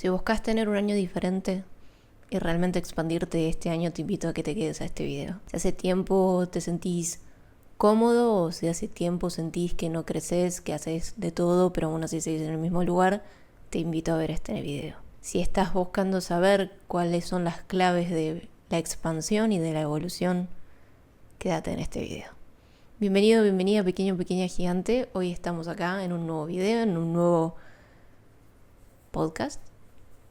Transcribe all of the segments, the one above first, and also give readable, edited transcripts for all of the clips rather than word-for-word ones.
Si buscas tener un año diferente y realmente expandirte este año, te invito a que te quedes a este video. Si hace tiempo te sentís cómodo o si hace tiempo sentís que no creces, que haces de todo pero aún así seguís en el mismo lugar, te invito a ver este video. Si estás buscando saber cuáles son las claves de la expansión y de la evolución, quédate en este video. Bienvenido, bienvenida, pequeño, pequeña, gigante. Hoy estamos acá en un nuevo video, en un nuevo podcast.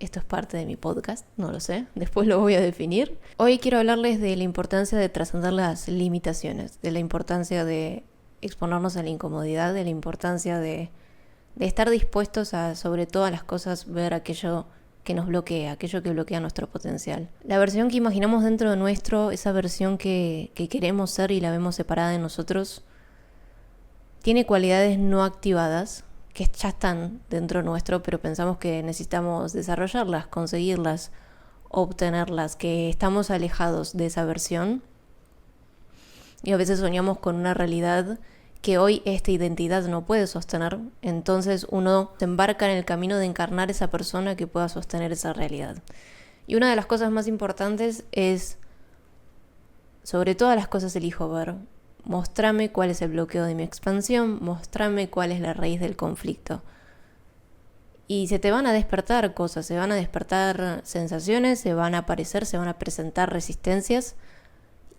Esto es parte de mi podcast, no lo sé, después lo voy a definir. Hoy quiero hablarles de la importancia de trascender las limitaciones, de la importancia de exponernos a la incomodidad, de la importancia de estar dispuestos a, sobre todas las cosas, ver aquello que nos bloquea, aquello que bloquea nuestro potencial. La versión que imaginamos dentro de nuestro, esa versión que queremos ser y la vemos separada de nosotros, tiene cualidades no activadas, que ya están dentro nuestro, pero pensamos que necesitamos desarrollarlas, conseguirlas, obtenerlas, que estamos alejados de esa versión. Y a veces soñamos con una realidad que hoy esta identidad no puede sostener. Entonces uno se embarca en el camino de encarnar esa persona que pueda sostener esa realidad. Y una de las cosas más importantes es, sobre todas las cosas elijo ver, mostrame cuál es el bloqueo de mi expansión, mostrame cuál es la raíz del conflicto. Y se te van a despertar cosas, se van a despertar sensaciones, se van a aparecer, se van a presentar resistencias.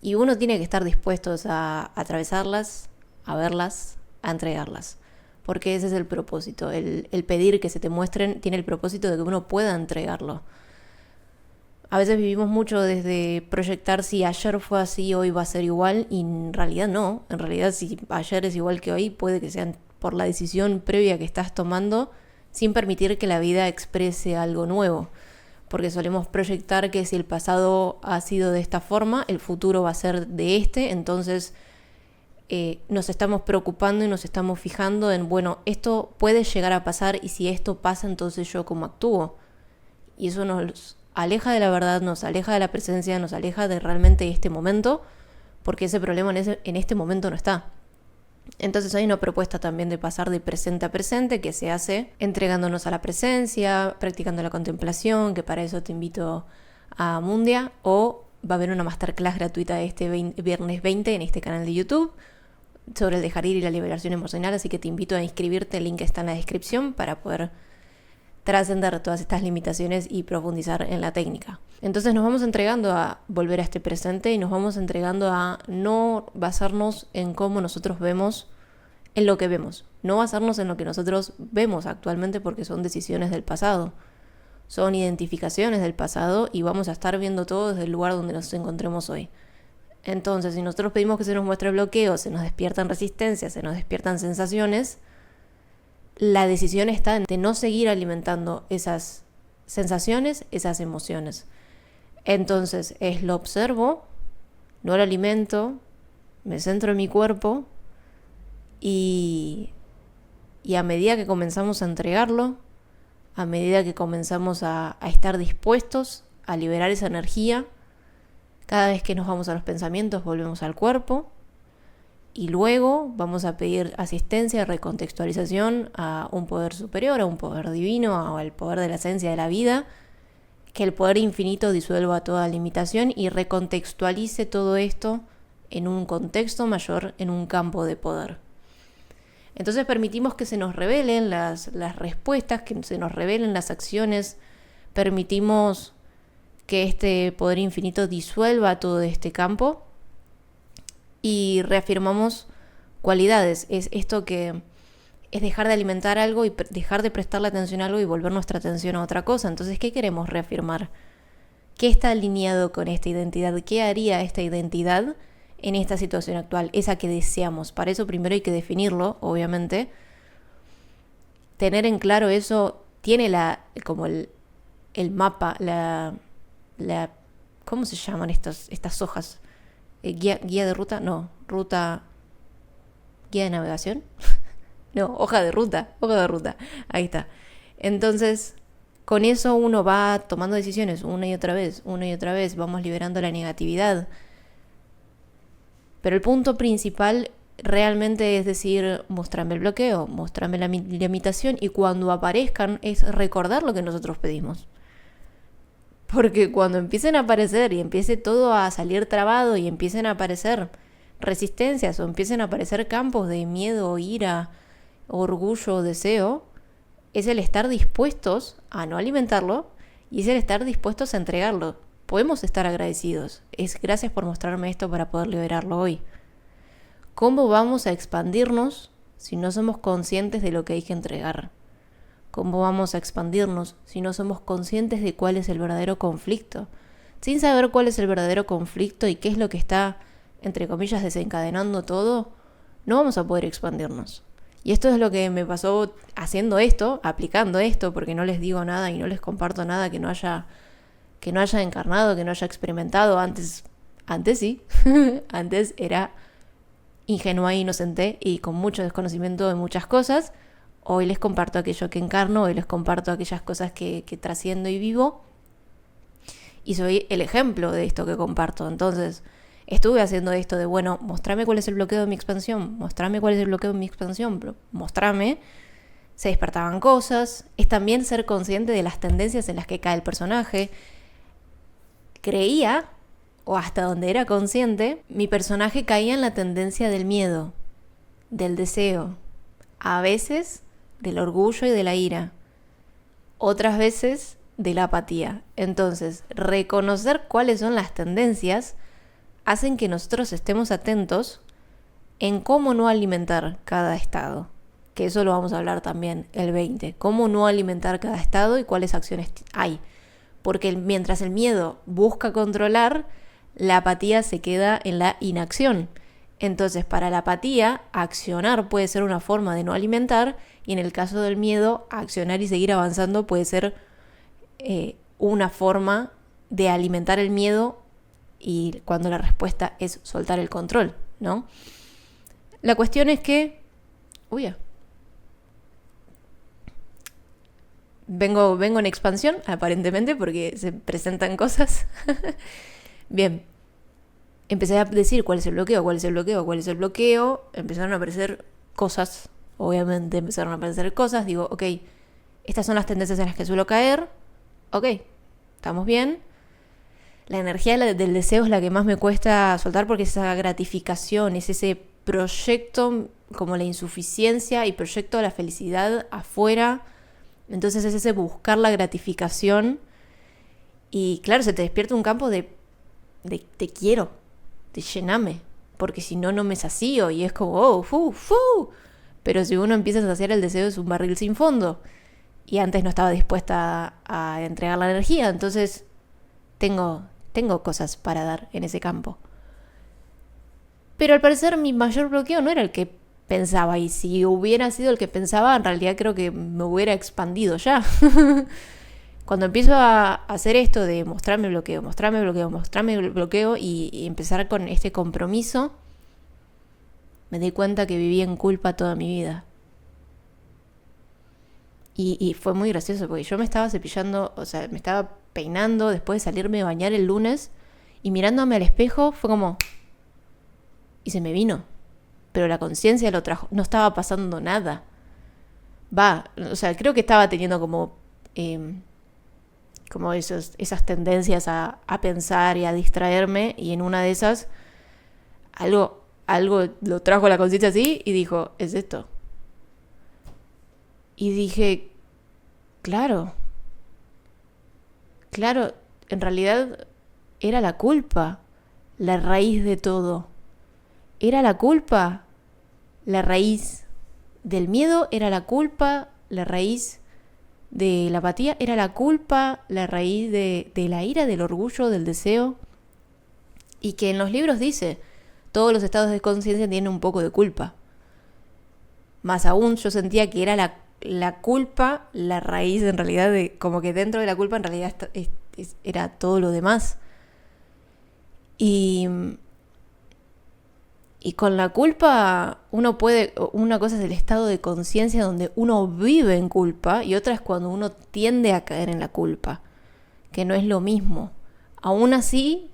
Y uno tiene que estar dispuesto a atravesarlas, a verlas, a entregarlas. Porque ese es el propósito. El pedir que se te muestren tiene el propósito de que uno pueda entregarlo. A veces vivimos mucho desde proyectar si ayer fue así, hoy va a ser igual, y en realidad no. En realidad si ayer es igual que hoy, puede que sea por la decisión previa que estás tomando, sin permitir que la vida exprese algo nuevo. Porque solemos proyectar que si el pasado ha sido de esta forma, el futuro va a ser de este, entonces nos estamos preocupando y nos estamos fijando en, bueno, esto puede llegar a pasar y si esto pasa, entonces yo cómo actúo. Y eso nos aleja de la verdad, nos aleja de la presencia, nos aleja de realmente este momento, porque ese problema en este momento no está. Entonces hay una propuesta también de pasar de presente a presente que se hace entregándonos a la presencia, practicando la contemplación, que para eso te invito a Mundia, o va a haber una masterclass gratuita este viernes 20 en este canal de YouTube sobre el dejar ir y la liberación emocional, así que te invito a inscribirte, el link está en la descripción para poder trascender todas estas limitaciones y profundizar en la técnica. Entonces nos vamos entregando a volver a este presente y nos vamos entregando a no basarnos en cómo nosotros vemos, en lo que vemos, no basarnos en lo que nosotros vemos actualmente porque son decisiones del pasado, son identificaciones del pasado y vamos a estar viendo todo desde el lugar donde nos encontremos hoy. Entonces, si nosotros pedimos que se nos muestre bloqueo, se nos despiertan resistencias, se nos despiertan sensaciones, la decisión está en de no seguir alimentando esas sensaciones, esas emociones. Entonces lo observo, no lo alimento, me centro en mi cuerpo y a medida que comenzamos a entregarlo, a medida que comenzamos a estar dispuestos a liberar esa energía, cada vez que nos vamos a los pensamientos volvemos al cuerpo. Y luego vamos a pedir asistencia, recontextualización a un poder superior, a un poder divino, al poder de la esencia de la vida, que el poder infinito disuelva toda limitación y recontextualice todo esto en un contexto mayor, en un campo de poder. Entonces permitimos que se nos revelen las respuestas, que se nos revelen las acciones, permitimos que este poder infinito disuelva todo este campo. Y reafirmamos cualidades. Es esto que es dejar de alimentar algo y dejar de prestarle atención a algo y volver nuestra atención a otra cosa. Entonces, ¿qué queremos reafirmar? ¿Qué está alineado con esta identidad? ¿Qué haría esta identidad en esta situación actual? Esa que deseamos. Para eso primero hay que definirlo, obviamente. Tener en claro eso tiene como el mapa, ¿cómo se llaman estas hojas? Guía de ruta, no, guía de navegación, no, hoja de ruta, ahí está. Entonces, con eso uno va tomando decisiones una y otra vez, vamos liberando la negatividad. Pero el punto principal realmente es decir, mostrame el bloqueo, mostrame la limitación, y cuando aparezcan es recordar lo que nosotros pedimos. Porque cuando empiecen a aparecer y empiece todo a salir trabado y empiecen a aparecer resistencias o empiecen a aparecer campos de miedo, ira, orgullo, deseo, es el estar dispuestos a no alimentarlo y es el estar dispuestos a entregarlo. Podemos estar agradecidos. Es gracias por mostrarme esto para poder liberarlo hoy. ¿Cómo vamos a expandirnos si no somos conscientes de lo que hay que entregar? ¿Cómo vamos a expandirnos si no somos conscientes de cuál es el verdadero conflicto? Sin saber cuál es el verdadero conflicto y qué es lo que está, entre comillas, desencadenando todo, no vamos a poder expandirnos. Y esto es lo que me pasó haciendo esto, aplicando esto, porque no les digo nada y no les comparto nada que no haya encarnado, que no haya experimentado. Antes sí, antes era ingenua e inocente y con mucho desconocimiento de muchas cosas. Hoy les comparto aquello que encarno, hoy les comparto aquellas cosas que trasciendo y vivo. Y soy el ejemplo de esto que comparto. Entonces, estuve haciendo esto de, bueno, mostrame cuál es el bloqueo de mi expansión, mostrame cuál es el bloqueo de mi expansión, mostrame. Se despertaban cosas. Es también ser consciente de las tendencias en las que cae el personaje. Creía, o hasta donde era consciente, mi personaje caía en la tendencia del miedo, del deseo, a veces del orgullo y de la ira, otras veces de la apatía. Entonces, reconocer cuáles son las tendencias hacen que nosotros estemos atentos en cómo no alimentar cada estado, que eso lo vamos a hablar también el 20, cómo no alimentar cada estado y cuáles acciones hay. Porque mientras el miedo busca controlar, la apatía se queda en la inacción. Entonces, para la apatía, accionar puede ser una forma de no alimentar, y en el caso del miedo, accionar y seguir avanzando puede ser una forma de alimentar el miedo, y cuando la respuesta es soltar el control, ¿no? La cuestión es que... Vengo en expansión, aparentemente, porque se presentan cosas. Bien. Empecé a decir cuál es el bloqueo, cuál es el bloqueo, cuál es el bloqueo. Empezaron a aparecer cosas. Obviamente empezaron a aparecer cosas. Digo, ok, estas son las tendencias en las que suelo caer. Ok, estamos bien. La energía del deseo es la que más me cuesta soltar, porque es esa gratificación, es ese proyecto como la insuficiencia y proyecto la felicidad afuera. Entonces es ese buscar la gratificación. Y claro, se te despierta un campo de te quiero, te llename, porque si no, no me sacío. Y es como, pero si uno empieza a saciar el deseo, es un barril sin fondo. Y antes no estaba dispuesta a entregar la energía. Entonces tengo cosas para dar en ese campo. Pero al parecer mi mayor bloqueo no era el que pensaba. Y si hubiera sido el que pensaba, en realidad creo que me hubiera expandido ya. Cuando empiezo a hacer esto de mostrarme el bloqueo y empezar con este compromiso, me di cuenta que viví en culpa toda mi vida. Y fue muy gracioso, porque yo me estaba cepillando, o sea, me estaba peinando después de salirme de bañar el lunes, y mirándome al espejo fue como... Y se me vino. Pero la conciencia lo trajo. No estaba pasando nada. O sea, creo que estaba teniendo como esas tendencias a pensar y a distraerme, y en una de esas algo lo trajo a la conciencia así y dijo, es esto. Y dije, claro, en realidad era la culpa la raíz de todo. Era la culpa la raíz del miedo, era la culpa la raíz de la apatía, era la culpa la raíz de la ira, del orgullo, del deseo. Y que en los libros dice, todos los estados de conciencia tienen un poco de culpa. Más aún yo sentía que era la culpa la raíz, en realidad, de como que dentro de la culpa en realidad era todo lo demás. Y con la culpa una cosa es el estado de conciencia donde uno vive en culpa, y otra es cuando uno tiende a caer en la culpa, que no es lo mismo. Aún así,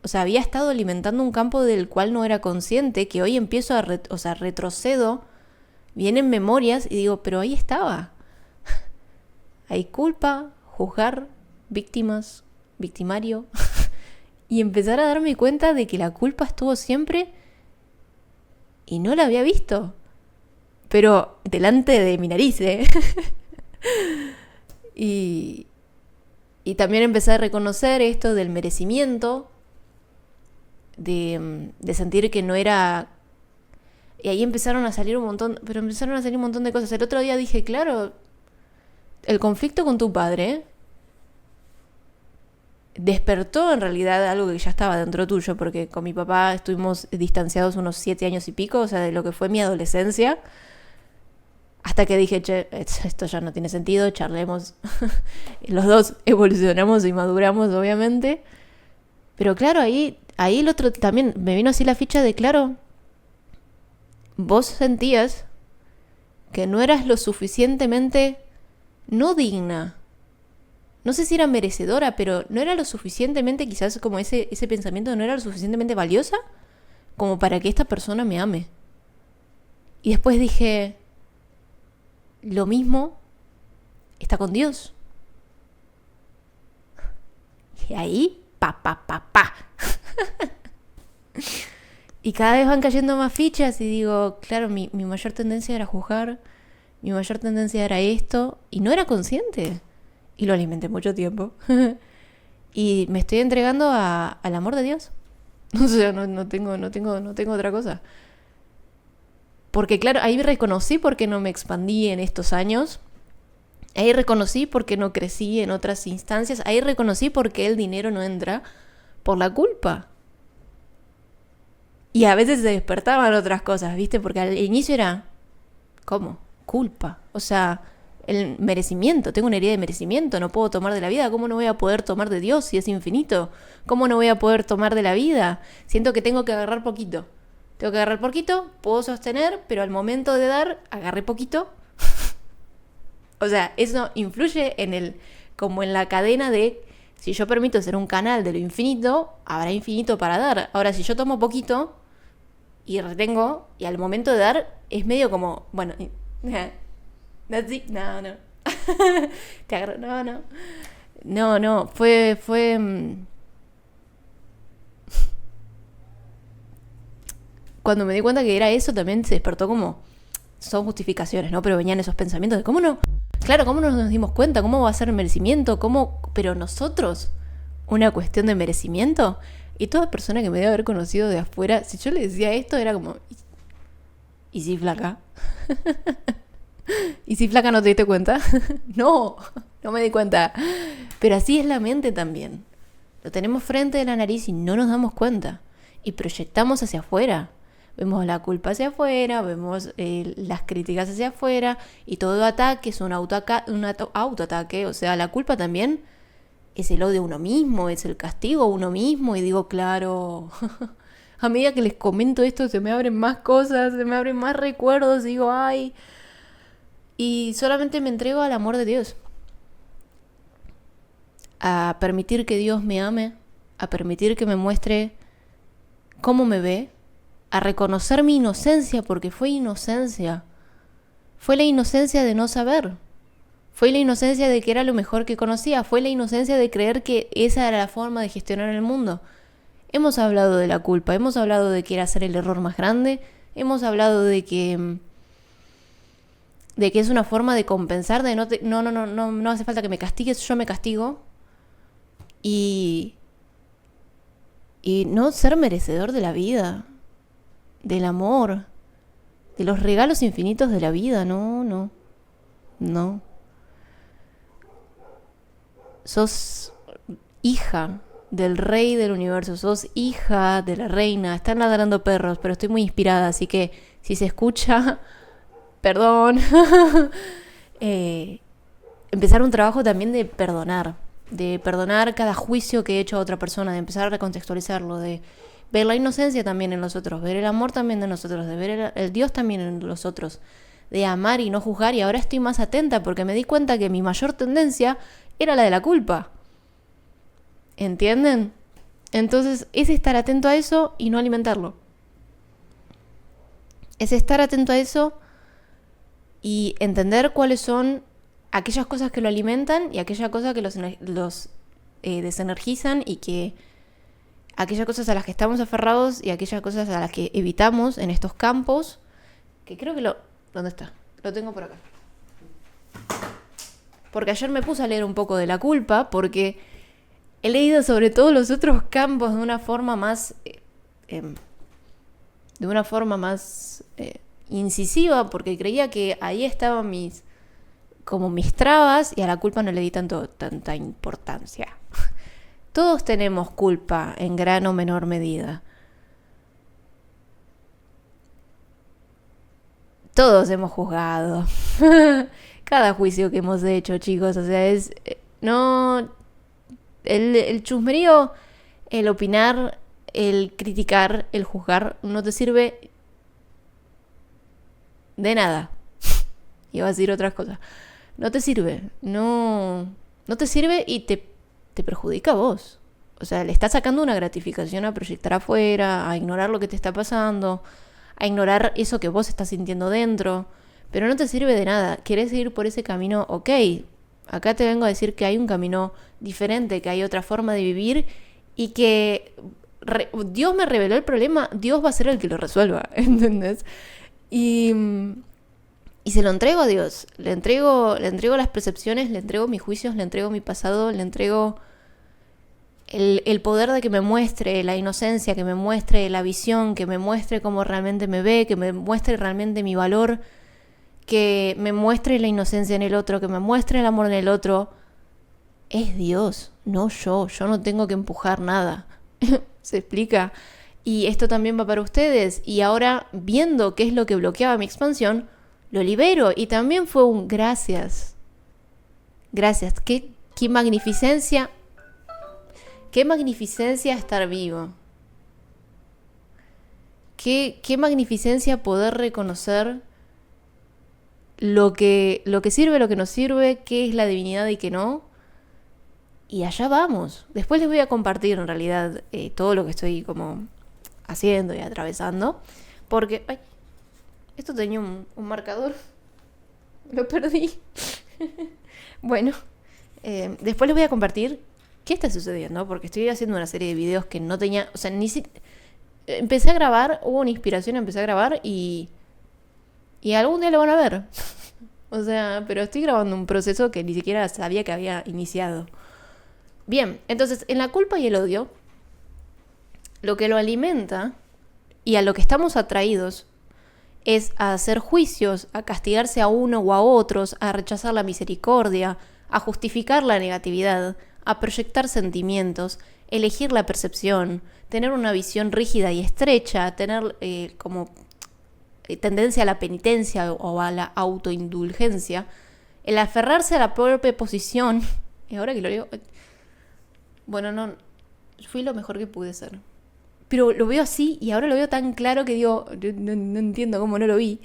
O sea, había estado alimentando un campo del cual no era consciente, que hoy empiezo retrocedo, vienen memorias y digo, pero ahí estaba. Hay culpa, juzgar, víctimas, victimario. Y empezar a darme cuenta de que la culpa estuvo siempre y no la había visto. Pero delante de mi nariz, ¿eh? y también empecé a reconocer esto del merecimiento, de sentir que no era... Y ahí empezaron a salir un montón de cosas. El otro día dije, claro, el conflicto con tu padre despertó en realidad algo que ya estaba dentro tuyo, porque con mi papá estuvimos distanciados unos 7 años y pico, o sea, de lo que fue mi adolescencia, hasta que dije, che, esto ya no tiene sentido, charlemos. Los dos evolucionamos y maduramos, obviamente. Pero claro, ahí el otro también me vino así la ficha de, claro, vos sentías que no eras lo suficientemente no digna. No sé si era merecedora, pero no era lo suficientemente, quizás como ese pensamiento, no era lo suficientemente valiosa como para que esta persona me ame. Y después dije, lo mismo está con Dios. Y ahí, pa. Y cada vez van cayendo más fichas y digo, claro, mi mayor tendencia era juzgar, mi mayor tendencia era esto, y no era consciente. Y lo alimenté mucho tiempo. Y me estoy entregando al amor de Dios. O sea, no tengo otra cosa. Porque claro, ahí reconocí por qué no me expandí en estos años. Ahí reconocí por qué no crecí en otras instancias. Ahí reconocí por qué el dinero no entra por la culpa. Y a veces se despertaban otras cosas, ¿viste? Porque al inicio era, ¿cómo? Culpa. O sea, el merecimiento. Tengo una herida de merecimiento. No puedo tomar de la vida. ¿Cómo no voy a poder tomar de Dios si es infinito? ¿Cómo no voy a poder tomar de la vida? Siento que tengo que agarrar poquito. Tengo que agarrar poquito, puedo sostener, pero al momento de dar, agarré poquito. O sea, eso influye como en la cadena de, si yo permito ser un canal de lo infinito, habrá infinito para dar. Ahora, si yo tomo poquito y retengo, y al momento de dar, es medio como, bueno, that's it. No. Te agarro, no, fue cuando me di cuenta que era eso, también se despertó como, son justificaciones, ¿no? Pero venían esos pensamientos de, ¿cómo no? Claro, ¿cómo no nos dimos cuenta? ¿Cómo va a ser merecimiento? ¿Cómo? Pero nosotros, una cuestión de merecimiento. Y toda persona que me debe haber conocido de afuera, si yo le decía esto, era como, ¿y si flaca? ¿Y si flaca no te diste cuenta? No me di cuenta. Pero así es la mente también. Lo tenemos frente de la nariz y no nos damos cuenta. Y proyectamos hacia afuera. Vemos la culpa hacia afuera, vemos las críticas hacia afuera, y todo ataque es un autoataque. O sea, la culpa también es el odio a uno mismo, es el castigo a uno mismo. Y digo, claro, a medida que les comento esto se me abren más cosas, se me abren más recuerdos. Digo, ay, y solamente me entrego al amor de Dios, a permitir que Dios me ame, a permitir que me muestre cómo me ve, a reconocer mi inocencia, porque fue inocencia. Fue la inocencia de no saber. Fue la inocencia de que era lo mejor que conocía. Fue la inocencia de creer que esa era la forma de gestionar el mundo. Hemos hablado de la culpa, hemos hablado de que era hacer el error más grande, hemos hablado de que es una forma de compensar, de no hace falta que me castigues, yo me castigo. Y no ser merecedor de la vida, del amor, de los regalos infinitos de la vida. No. Sos hija del rey del universo, sos hija de la reina. Están ladrando perros, pero estoy muy inspirada, así que si se escucha, perdón. Empezar un trabajo también de perdonar cada juicio que he hecho a otra persona, de empezar a recontextualizarlo, de ver la inocencia también en los otros, ver el amor también de nosotros, de ver el Dios también en los otros, de amar y no juzgar. Y ahora estoy más atenta porque me di cuenta que mi mayor tendencia era la de la culpa. ¿Entienden? Entonces es estar atento a eso y no alimentarlo. Es estar atento a eso y entender cuáles son aquellas cosas que lo alimentan y aquellas cosas que los desenergizan, y que aquellas cosas a las que estamos aferrados y aquellas cosas a las que evitamos en estos campos, que creo que ¿dónde está? Lo tengo por acá. Porque ayer me puse a leer un poco de la culpa, porque he leído sobre todos los otros campos de una forma más incisiva, porque creía que ahí estaban mis trabas, y a la culpa no le di tanta importancia. Todos tenemos culpa en gran o menor medida. Todos hemos juzgado. Cada juicio que hemos hecho, chicos, o sea, el chusmerío, el opinar, el criticar, el juzgar, no te sirve de nada. Iba a decir otras cosas. No te sirve, no te sirve, y te perjudica a vos. O sea, le estás sacando una gratificación a proyectar afuera, a ignorar lo que te está pasando, a ignorar eso que vos estás sintiendo dentro, pero no te sirve de nada. ¿Querés ir por ese camino? Ok, acá te vengo a decir que hay un camino diferente, que hay otra forma de vivir, y que Dios me reveló el problema, Dios va a ser el que lo resuelva, ¿entendés? Y se lo entrego a Dios, le entrego las percepciones, le entrego mis juicios, le entrego mi pasado, le entrego el poder de que me muestre la inocencia, que me muestre la visión, que me muestre cómo realmente me ve, que me muestre realmente mi valor, que me muestre la inocencia en el otro, que me muestre el amor en el otro. Es Dios, no yo no tengo que empujar nada. ¿Se explica? Y esto también va para ustedes. Y ahora, viendo qué es lo que bloqueaba mi expansión, lo libero. Y también fue un gracias. Gracias. Qué magnificencia. Qué magnificencia estar vivo. Qué magnificencia poder reconocer lo que sirve, lo que no sirve, qué es la divinidad y qué no. Y allá vamos. Después les voy a compartir en realidad todo lo que estoy como haciendo y atravesando. Porque, esto tenía un marcador. Lo perdí. Bueno, después les voy a compartir qué está sucediendo. Porque estoy haciendo una serie de videos que no tenía... O sea, empecé a grabar, hubo una inspiración, empecé a grabar y algún día lo van a ver. O sea, pero estoy grabando un proceso que ni siquiera sabía que había iniciado. Bien, entonces, en la culpa y el odio, lo que lo alimenta y a lo que estamos atraídos es a hacer juicios, a castigarse a uno o a otros, a rechazar la misericordia, a justificar la negatividad, a proyectar sentimientos, elegir la percepción, tener una visión rígida y estrecha, tener como tendencia a la penitencia o a la autoindulgencia, el aferrarse a la propia posición. Y ahora que lo digo, bueno, no, fui lo mejor que pude ser. Pero lo veo así y ahora lo veo tan claro que digo, no entiendo cómo no lo vi.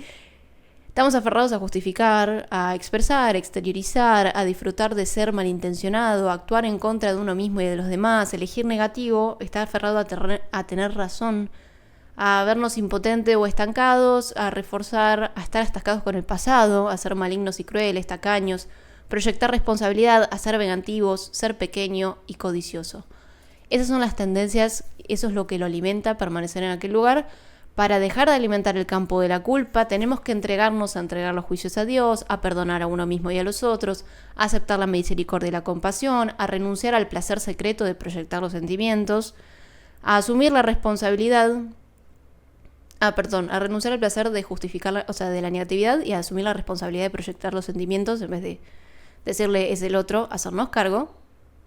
Estamos aferrados a justificar, a expresar, a exteriorizar, a disfrutar de ser malintencionado, a actuar en contra de uno mismo y de los demás, elegir negativo, estar aferrado a tener razón, a vernos impotentes o estancados, a reforzar, a estar estancados con el pasado, a ser malignos y crueles, tacaños, proyectar responsabilidad, a ser vengativos, ser pequeño y codicioso. Esas son las tendencias, eso es lo que lo alimenta, permanecer en aquel lugar. Para dejar de alimentar el campo de la culpa, tenemos que entregarnos a entregar los juicios a Dios, a perdonar a uno mismo y a los otros, a aceptar la misericordia y la compasión, a renunciar al placer secreto de proyectar los sentimientos, a asumir la responsabilidad, a renunciar al placer de justificar, de la negatividad, y a asumir la responsabilidad de proyectar los sentimientos en vez de decirle es el otro, hacernos cargo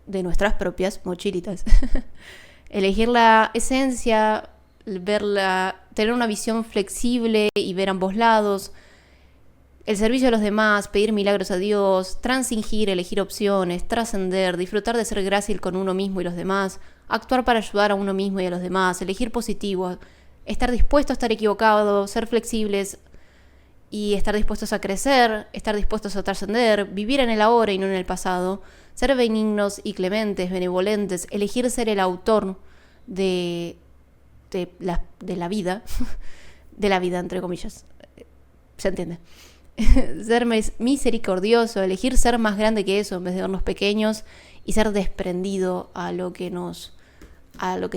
de nuestras propias mochilitas. Elegir la esencia, tener una visión flexible y ver ambos lados, el servicio a los demás, pedir milagros a Dios, transigir, elegir opciones, trascender, disfrutar de ser grácil con uno mismo y los demás, actuar para ayudar a uno mismo y a los demás, elegir positivo, estar dispuesto a estar equivocado, ser flexibles y estar dispuestos a crecer, estar dispuestos a trascender, vivir en el ahora y no en el pasado, ser benignos y clementes, benevolentes, elegir ser el autor de la vida, de la vida entre comillas, ¿se entiende? Ser misericordioso, elegir ser más grande que eso en vez de vernos pequeños y ser desprendido a lo que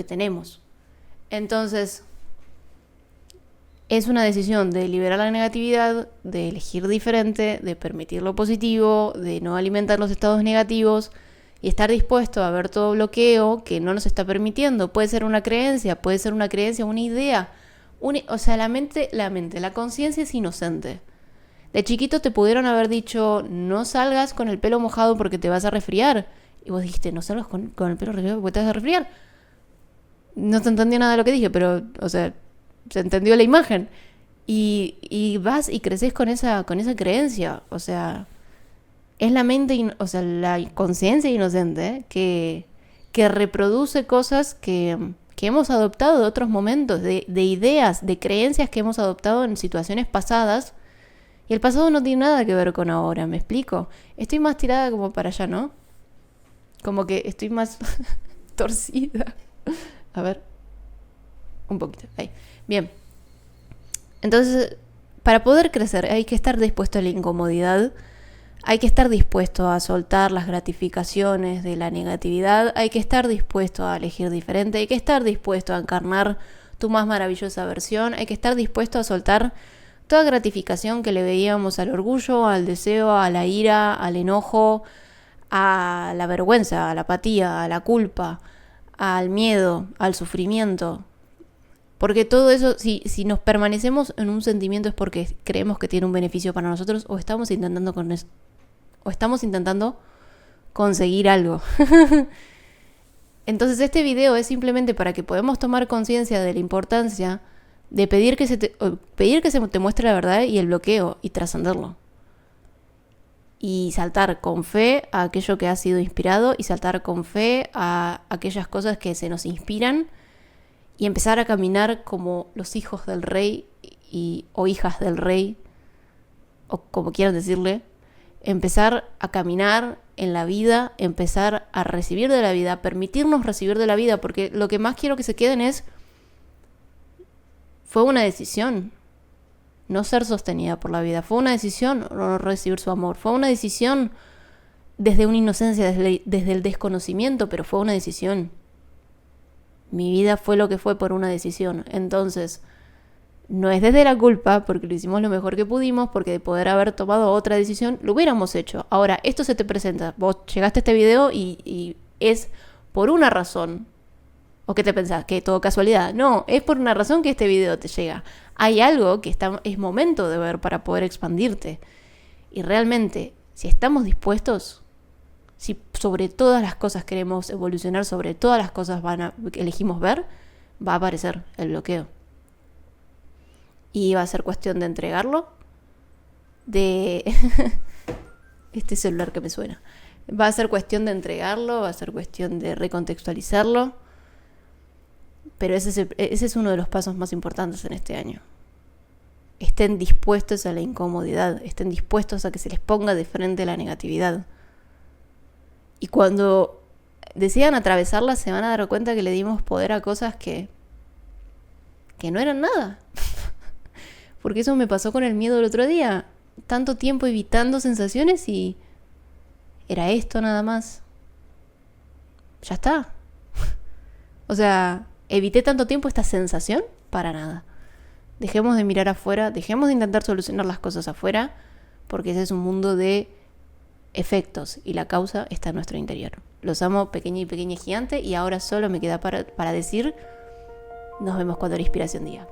tenemos. Entonces, es una decisión de liberar la negatividad, de elegir diferente, de permitir lo positivo, de no alimentar los estados negativos y estar dispuesto a ver todo bloqueo que no nos está permitiendo. Puede ser una creencia, una idea. La conciencia es inocente. De chiquito te pudieron haber dicho, no salgas con el pelo mojado porque te vas a resfriar. Y vos dijiste, no salgas con el pelo mojado porque te vas a resfriar. No te entendí nada de lo que dije, pero, se entendió la imagen. Y vas y creces con esa creencia. Es la mente, la conciencia inocente que reproduce cosas que hemos adoptado de otros momentos, de ideas, de creencias que hemos adoptado en situaciones pasadas. Y el pasado no tiene nada que ver con ahora, ¿me explico? Estoy más tirada como para allá, ¿no? Como que estoy más torcida. A ver. Un poquito. Ahí. Bien. Entonces, para poder crecer hay que estar dispuesto a la incomodidad. Hay que estar dispuesto a soltar las gratificaciones de la negatividad. Hay que estar dispuesto a elegir diferente. Hay que estar dispuesto a encarnar tu más maravillosa versión. Hay que estar dispuesto a soltar toda gratificación que le veíamos al orgullo, al deseo, a la ira, al enojo, a la vergüenza, a la apatía, a la culpa, al miedo, al sufrimiento. Porque todo eso, si nos permanecemos en un sentimiento es porque creemos que tiene un beneficio para nosotros o estamos intentando conseguir algo. Entonces este video es simplemente para que podamos tomar conciencia de la importancia de pedir que se te muestre la verdad y el bloqueo y trascenderlo. Y saltar con fe a aquello que ha sido inspirado y saltar con fe a aquellas cosas que se nos inspiran y empezar a caminar como los hijos del rey o hijas del rey, o como quieran decirle. Empezar a caminar en la vida, empezar a recibir de la vida, permitirnos recibir de la vida, porque lo que más quiero que se queden fue una decisión no ser sostenida por la vida, fue una decisión no recibir su amor, fue una decisión desde una inocencia, desde el desconocimiento, pero fue una decisión. Mi vida fue lo que fue por una decisión. Entonces, no es desde la culpa, porque lo hicimos lo mejor que pudimos, porque de poder haber tomado otra decisión, lo hubiéramos hecho. Ahora, esto se te presenta, vos llegaste a este video y es por una razón. ¿O qué te pensás? ¿Que todo casualidad? No, es por una razón que este video te llega. Hay algo que es momento de ver para poder expandirte. Y realmente, si estamos dispuestos, si sobre todas las cosas queremos evolucionar, sobre todas las cosas elegimos ver, va a aparecer el bloqueo. Y va a ser cuestión de entregarlo, este celular que me suena. Va a ser cuestión de entregarlo, va a ser cuestión de recontextualizarlo. Pero ese es uno de los pasos más importantes en este año. Estén dispuestos a la incomodidad, estén dispuestos a que se les ponga de frente la negatividad. Y cuando decidan atravesarla se van a dar cuenta que le dimos poder a cosas que no eran nada. Porque eso me pasó con el miedo el otro día. Tanto tiempo evitando sensaciones y era esto nada más. Ya está. Evité tanto tiempo esta sensación para nada. Dejemos de mirar afuera, dejemos de intentar solucionar las cosas afuera, porque ese es un mundo de efectos y la causa está en nuestro interior. Los amo, pequeña y pequeña gigante, y ahora solo me queda para decir, nos vemos cuando la inspiración diga.